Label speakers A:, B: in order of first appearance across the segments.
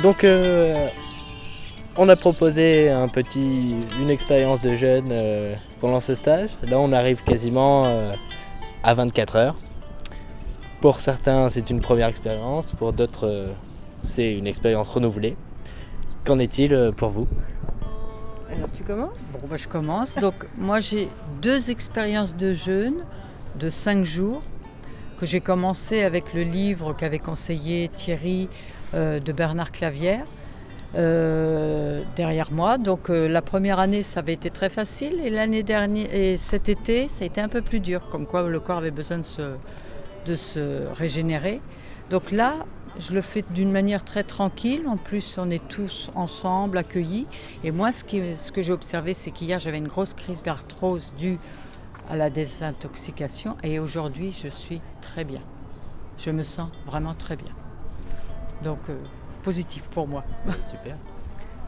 A: Donc on a proposé une expérience de jeûne pendant ce stage. Là on arrive quasiment à 24 heures. Pour certains c'est une première expérience, pour d'autres c'est une expérience renouvelée. Qu'en est-il pour vous ?
B: Alors tu commences ?
C: Bon, je commence. Donc moi j'ai 2 expériences de jeûne de 5 jours que j'ai commencé avec le livre qu'avait conseillé Thierry de Bernard Clavière derrière moi. Donc la première année ça avait été très facile et l'année dernière et cet été ça a été un peu plus dur, comme quoi le corps avait besoin de se régénérer. Donc là je le fais d'une manière très tranquille, en plus on est tous ensemble, accueillis. Et moi ce que j'ai observé c'est qu'hier j'avais une grosse crise d'arthrose due à la désintoxication et aujourd'hui je suis très bien. Je me sens vraiment très bien. Donc positif pour moi.
A: Super.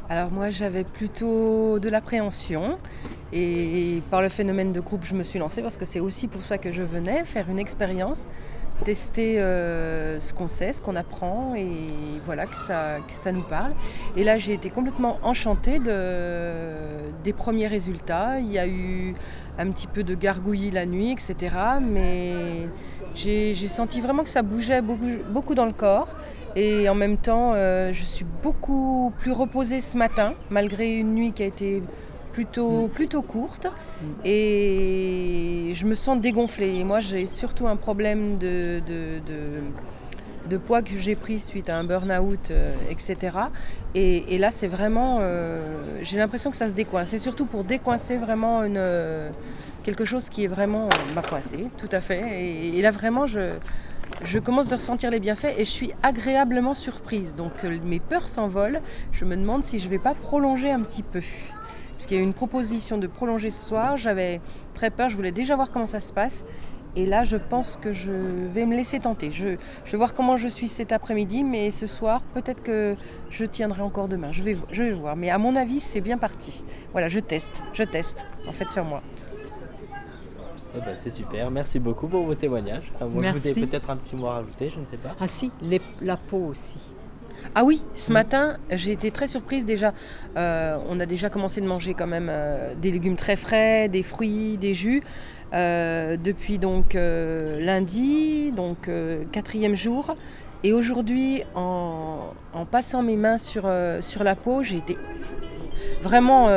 B: Alors moi j'avais plutôt de l'appréhension et par le phénomène de groupe je me suis lancée parce que c'est aussi pour ça que je venais, faire une expérience, tester ce qu'on sait, ce qu'on apprend et voilà que ça nous parle. Et là j'ai été complètement enchantée des premiers résultats. Il y a eu un petit peu de gargouillis la nuit, etc. Mais j'ai senti vraiment que ça bougeait beaucoup dans le corps. Et en même temps, je suis beaucoup plus reposée ce matin, malgré une nuit qui a été plutôt courte. Et je me sens dégonflée. Et moi, j'ai surtout un problème de poids que j'ai pris suite à un burn-out, etc. Et là, c'est vraiment... j'ai l'impression que ça se décoince. C'est surtout pour décoincer vraiment quelque chose qui est vraiment m'a coincé, tout à fait. Et là, vraiment, je commence de ressentir les bienfaits et je suis agréablement surprise. Donc mes peurs s'envolent. Je me demande si je ne vais pas prolonger un petit peu. Parce qu'il y a eu une proposition de prolonger ce soir. J'avais très peur, je voulais déjà voir comment ça se passe. Et là, je pense que je vais me laisser tenter. Je vais voir comment je suis cet après-midi, mais ce soir, peut-être que je tiendrai encore demain. Je vais voir. Mais à mon avis, c'est bien parti. Voilà, je teste, en fait, sur moi.
A: Eh ben, c'est super, merci beaucoup pour vos témoignages. Vous
C: Merci.
A: avez peut-être un petit mot à rajouter, je ne sais pas.
C: Ah si, la peau aussi.
B: Ah oui, ce matin, j'ai été très surprise déjà. On a déjà commencé de manger quand même des légumes très frais, des fruits, des jus. Depuis donc lundi, donc 4e jour. Et aujourd'hui, en passant mes mains sur la peau, j'ai été vraiment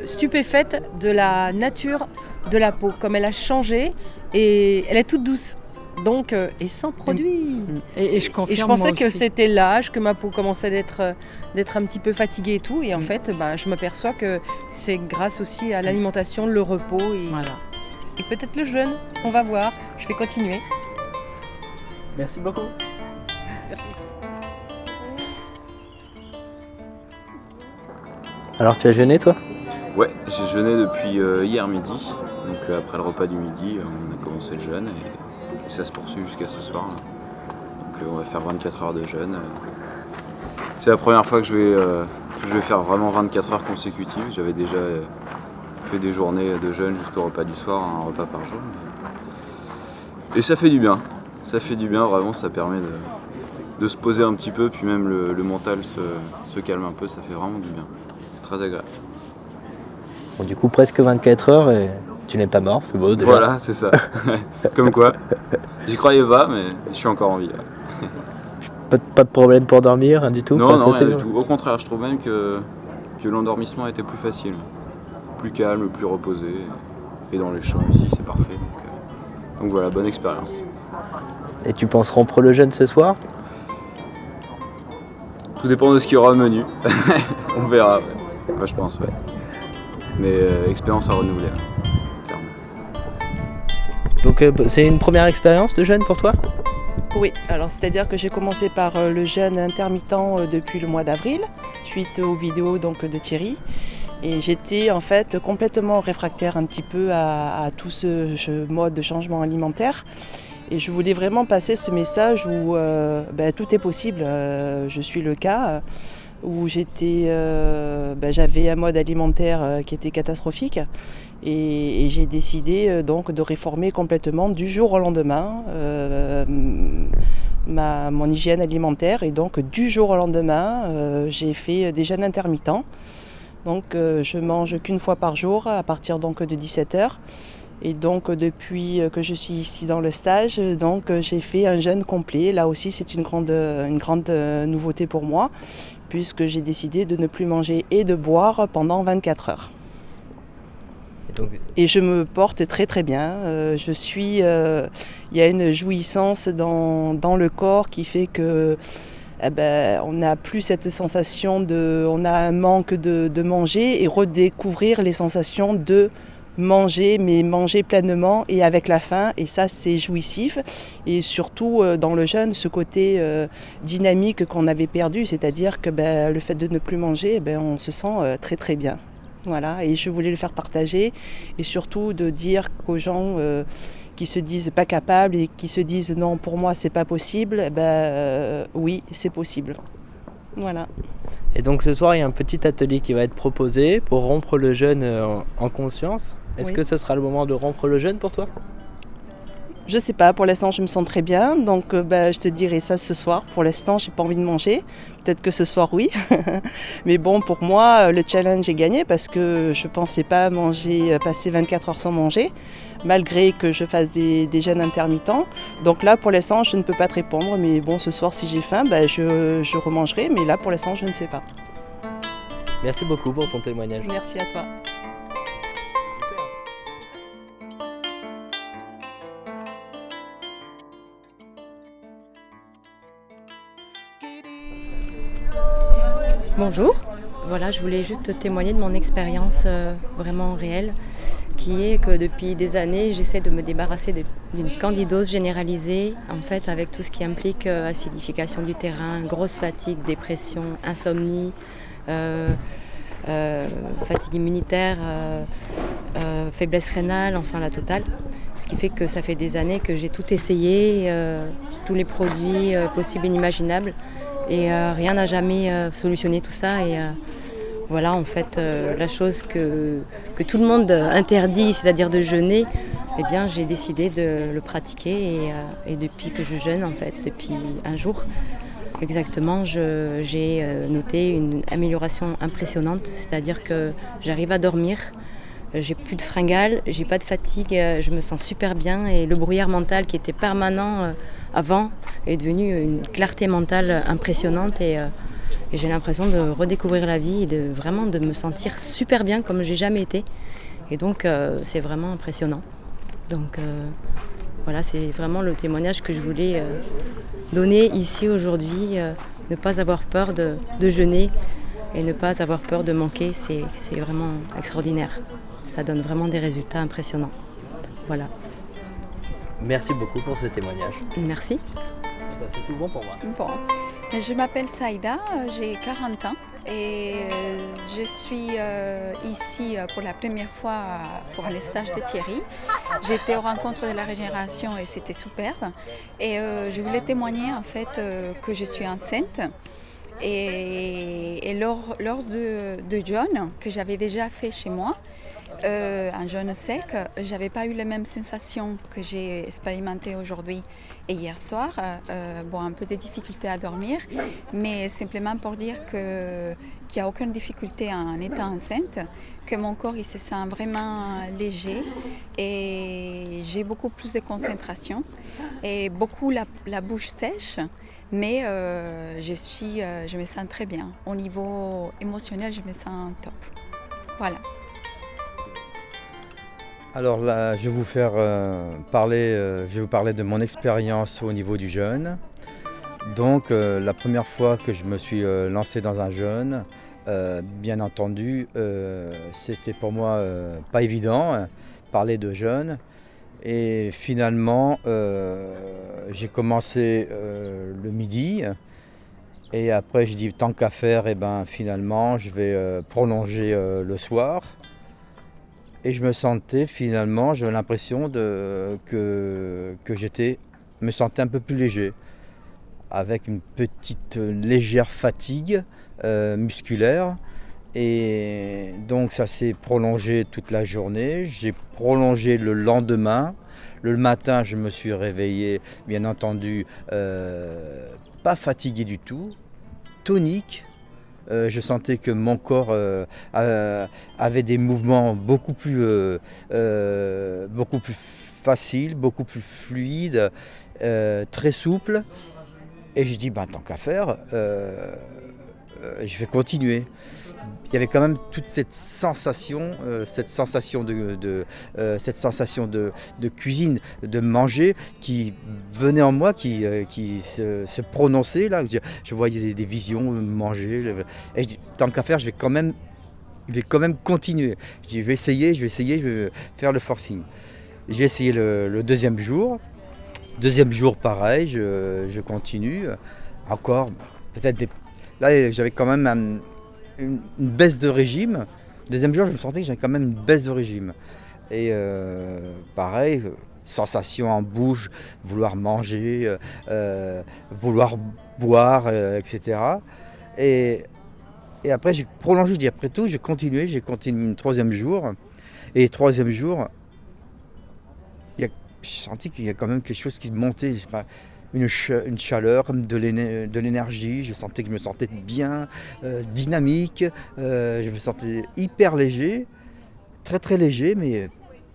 B: stupéfaite de la nature de la peau, comme elle a changé et elle est toute douce. Donc, et sans produit.
C: Et je confirme.
B: Et je pensais
C: moi
B: que
C: aussi.
B: c'était l'âge, que ma peau commençait d'être un petit peu fatiguée et tout. Et en fait, je m'aperçois que c'est grâce aussi à l'alimentation, le repos et peut-être le jeûne. On va voir. Je vais continuer.
A: Merci beaucoup.
B: Merci.
A: Alors tu as jeûné toi ?
D: Ouais, j'ai jeûné depuis hier midi. Donc après le repas du midi, on a commencé le jeûne et ça se poursuit jusqu'à ce soir. Donc on va faire 24 heures de jeûne. C'est la première fois que je vais faire vraiment 24 heures consécutives. J'avais déjà fait des journées de jeûne jusqu'au repas du soir, un repas par jour. Et ça fait du bien. Ça fait du bien, vraiment, ça permet de se poser un petit peu, puis même le mental se calme un peu, ça fait vraiment du bien. C'est très agréable.
A: Bon, du coup presque 24 heures et tu n'es pas mort, c'est beau déjà.
D: Voilà, c'est ça. Comme quoi, j'y croyais pas, mais je suis encore en vie.
A: Pas de problème pour dormir, rien du tout ?
D: Non,
A: Enfin, ça,
D: rien du tout. Au contraire, je trouve même que l'endormissement était plus facile. Plus calme, plus reposé. Et dans les champs ici, c'est parfait. Donc voilà, bonne expérience.
A: Et tu penses rompre le jeûne ce soir ?
D: Tout dépend de ce qu'il y aura au menu. On verra. Ouais. Moi, je pense, ouais. Mais expérience à renouveler. Clairement.
A: Donc c'est une première expérience de jeûne pour toi ?
E: Oui, alors c'est-à-dire que j'ai commencé par le jeûne intermittent depuis le mois d'avril, suite aux vidéos donc, de Thierry. Et j'étais en fait complètement réfractaire un petit peu à tout ce mode de changement alimentaire. Et je voulais vraiment passer ce message où tout est possible. Je suis le cas, où j'avais un mode alimentaire qui était catastrophique. Et j'ai décidé donc de réformer complètement du jour au lendemain mon hygiène alimentaire. Et donc du jour au lendemain, j'ai fait des jeûnes intermittents. Donc je mange qu'une fois par jour à partir donc de 17h. Et donc depuis que je suis ici dans le stage, donc j'ai fait un jeûne complet. Là aussi c'est une grande nouveauté pour moi, puisque j'ai décidé de ne plus manger et de boire pendant 24 heures. Et je me porte très très bien. Il y a une jouissance dans le corps qui fait que on n'a plus cette sensation on a un manque de manger et redécouvrir les sensations de manger, mais manger pleinement et avec la faim, et ça c'est jouissif. Et surtout dans le jeûne, ce côté dynamique qu'on avait perdu, c'est-à-dire que le fait de ne plus manger, on se sent très très bien. Voilà, et je voulais le faire partager et surtout de dire qu'aux gens qui se disent pas capables et qui se disent non, pour moi c'est pas possible, oui, c'est possible. Voilà.
A: Et donc ce soir, il y a un petit atelier qui va être proposé pour rompre le jeûne en conscience. Est-ce que ce sera le moment de rompre le jeûne pour toi ?
E: Je sais pas, pour l'instant je me sens très bien, donc je te dirai ça ce soir. Pour l'instant j'ai pas envie de manger, peut-être que ce soir oui. Mais bon, pour moi le challenge est gagné parce que je pensais pas passer 24 heures sans manger, malgré que je fasse des jeûnes intermittents. Donc là pour l'instant je ne peux pas te répondre, mais bon, ce soir si j'ai faim, je remangerai, mais là pour l'instant je ne sais pas.
A: Merci beaucoup pour ton témoignage.
E: Merci à toi.
F: Bonjour, voilà, je voulais juste témoigner de mon expérience vraiment réelle, qui est que depuis des années, j'essaie de me débarrasser d'une candidose généralisée, en fait, avec tout ce qui implique acidification du terrain, grosse fatigue, dépression, insomnie, fatigue immunitaire, faiblesse rénale, enfin la totale. Ce qui fait que ça fait des années que j'ai tout essayé, tous les produits possibles et inimaginables. Et rien n'a jamais solutionné tout ça. Et voilà, en fait, la chose que tout le monde interdit, c'est-à-dire de jeûner, eh bien, j'ai décidé de le pratiquer. Et depuis que je jeûne, en fait, depuis un jour exactement, j'ai noté une amélioration impressionnante. C'est-à-dire que j'arrive à dormir, j'ai plus de fringales, j'ai pas de fatigue, je me sens super bien. Et le brouillard mental qui était permanent avant est devenu une clarté mentale impressionnante et j'ai l'impression de redécouvrir la vie et de me sentir super bien comme j'ai jamais été. Et donc c'est vraiment impressionnant. Donc voilà, c'est vraiment le témoignage que je voulais donner ici aujourd'hui. Ne pas avoir peur de jeûner et ne pas avoir peur de manquer, c'est vraiment extraordinaire. Ça donne vraiment des résultats impressionnants. Voilà.
A: Merci beaucoup pour ce témoignage.
F: Merci.
A: C'est tout bon pour moi.
G: Bon, je m'appelle Saïda, j'ai 40 ans et je suis ici pour la première fois pour le stage de Thierry. J'étais aux rencontres de la régénération et c'était superbe. Et je voulais témoigner en fait que je suis enceinte. Et lors de jeûne que j'avais déjà fait chez moi, un jeûne sec, j'avais pas eu les mêmes sensations que j'ai expérimentées aujourd'hui et hier soir. Un peu de difficultés à dormir, mais simplement pour dire qu'il n'y a aucune difficulté en étant enceinte, que mon corps il se sent vraiment léger et j'ai beaucoup plus de concentration et beaucoup la bouche sèche. Mais je me sens très bien. Au niveau émotionnel, je me sens top. Voilà.
H: Alors là, je vais vous parler de mon expérience au niveau du jeûne. Donc la première fois que je me suis lancé dans un jeûne, bien entendu, c'était pour moi pas évident parler de jeûne. Et finalement, j'ai commencé le midi. Et après, je dis tant qu'à faire, finalement, je vais prolonger le soir. Et je me sentais finalement, j'avais l'impression que me sentais un peu plus léger, avec une petite légère fatigue musculaire. Et donc ça s'est prolongé toute la journée. J'ai prolongé le lendemain. Le matin, je me suis réveillé, bien entendu, pas fatigué du tout, tonique. Je sentais que mon corps avait des mouvements beaucoup plus faciles, beaucoup plus fluides, très souples. Et je dis, tant qu'à faire, je vais continuer. Il y avait quand même toute cette sensation de cuisine, de manger qui venait en moi, qui se prononçait là. Je voyais des visions, manger. Et je dis, tant qu'à faire, je vais quand même continuer. Je dis, je vais essayer, je vais faire le forcing. J'ai essayé le deuxième jour. Deuxième jour, pareil, je continue. Encore, peut-être là, j'avais quand même une baisse de régime. Deuxième jour, je me sentais que j'avais quand même une baisse de régime. Et pareil, sensation en bouche, vouloir manger, vouloir boire, etc. Et après, j'ai prolongé, je dis après tout, j'ai continué le troisième jour. Et le troisième jour, je sentis qu'il y a quand même quelque chose qui montait. Je sais pas, une chaleur, comme de l'énergie. Je sentais que je me sentais bien, dynamique. Je me sentais hyper léger, très très léger, mais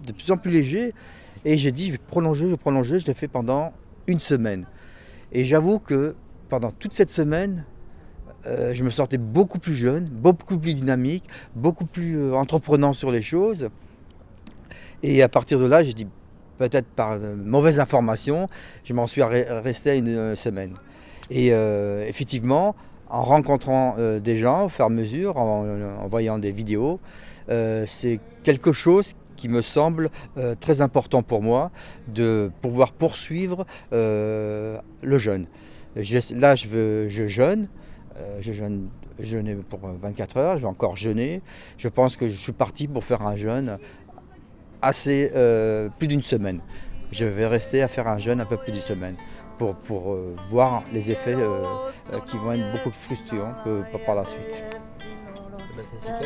H: de plus en plus léger. Et j'ai dit, je vais prolonger. Je l'ai fait pendant une semaine. Et j'avoue que pendant toute cette semaine, je me sentais beaucoup plus jeune, beaucoup plus dynamique, beaucoup plus entreprenant sur les choses. Et à partir de là, j'ai dit, peut-être par mauvaise information, je m'en suis resté à une semaine. Et effectivement, en rencontrant des gens au fur et à mesure, en voyant des vidéos, c'est quelque chose qui me semble très important pour moi, de pouvoir poursuivre le jeûne. Là, je jeûne. Je jeûne pour 24 heures, je vais encore jeûner. Je pense que je suis parti pour faire un jeûne assez plus d'une semaine. Je vais rester à faire un jeûne un peu plus d'une semaine pour voir les effets qui vont être beaucoup plus frustrants que par la suite.
A: C'est super,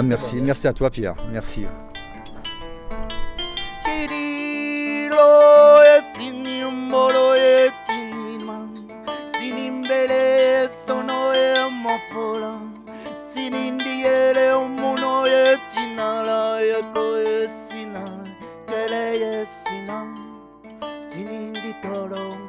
A: merci beaucoup.
H: Merci à toi Pierre, merci.
I: Sinindi tolong